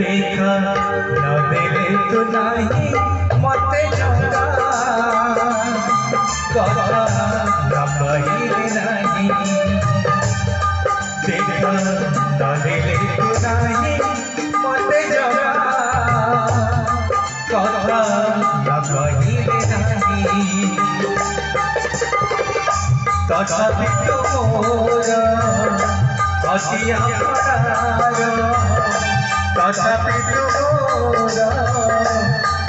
देखा न देले तो नहीं मते जगा कथा न कहिले नहीं देखा न देले तो नहीं मते जगा कथा न कहिले नहीं तथापि तो मोर हसिया तथापि तोरा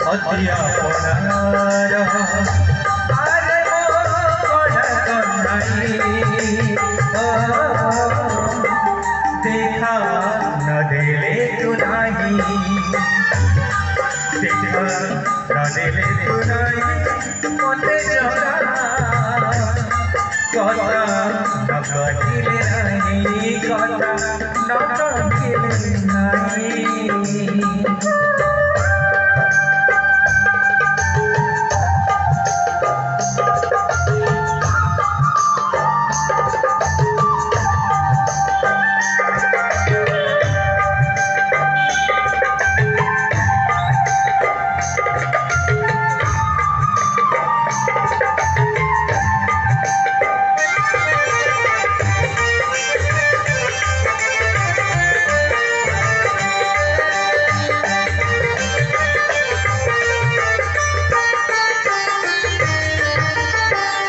हथिया पनार आरे मोर कन्हई देखा न देले तू नहीं देखा न देले तू नहीं मते जगा कथा न कहिले नहीं कथा न कहिले नहीं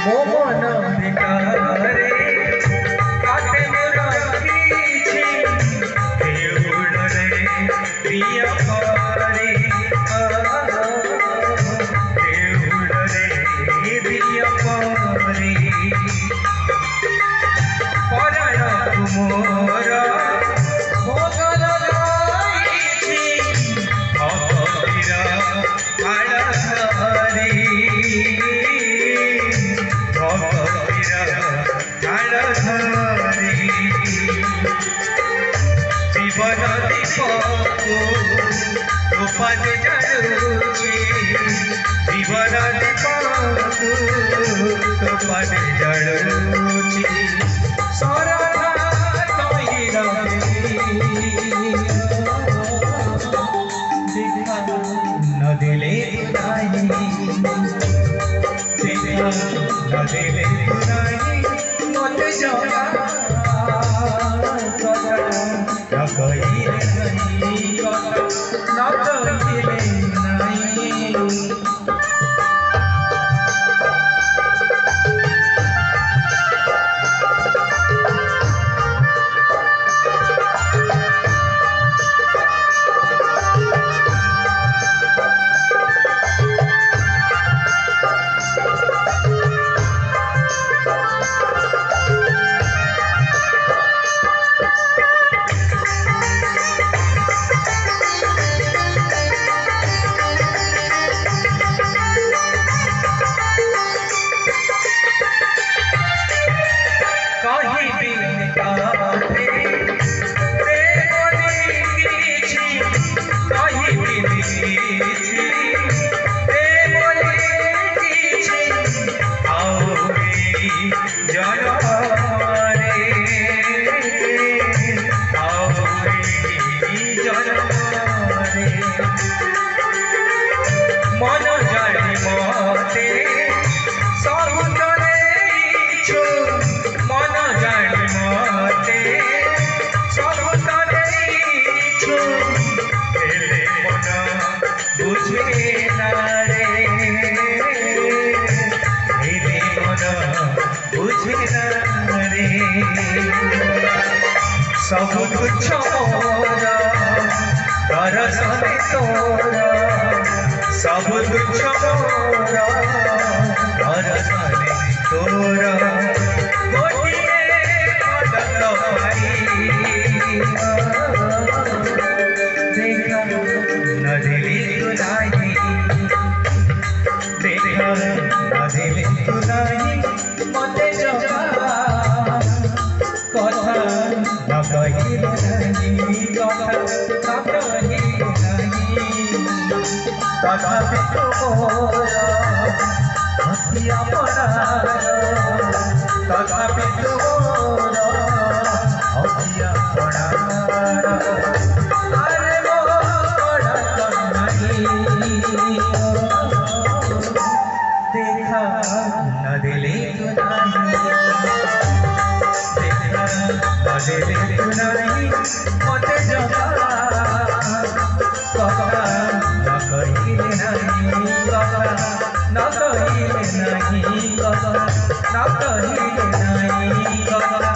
मोहन भिकारे काटे रखीछि देउड़ रे प्रिय करे देउड़ रे प्रिय करे पराय तुमोर भोगल रहिछि भक्तिर आड़धारी जीवन दीपको रूपन जड़ुची जीवन दीपको रूपन जड़ुची सरधा तोहि देखा न दिले नहीं देखा न दिले नहीं मते जगा न कहिले नहीं कथा न कहिले नहीं मन जानी मते सबुतरे इछु मन जानी मते सबुतरे इछु हेले मन बुझे ना रे हेले मन बुझे ना रे सब कुछ मोरा दर्शन तोरा सब कुछ मोरा दर्शन तोरा गोटिए पदक पाई देखा न दिली तू नहीं देखा न दिली तू नहीं मते जगा कथा न कहिले नहीं कथा न कहिले नहीं तथापि तोरा हथिया पनार तथापि तोरा हथिया पनार आरे मोर कहिले नहीं कथा न कहिले नहीं कथा न कहिले नहीं कथा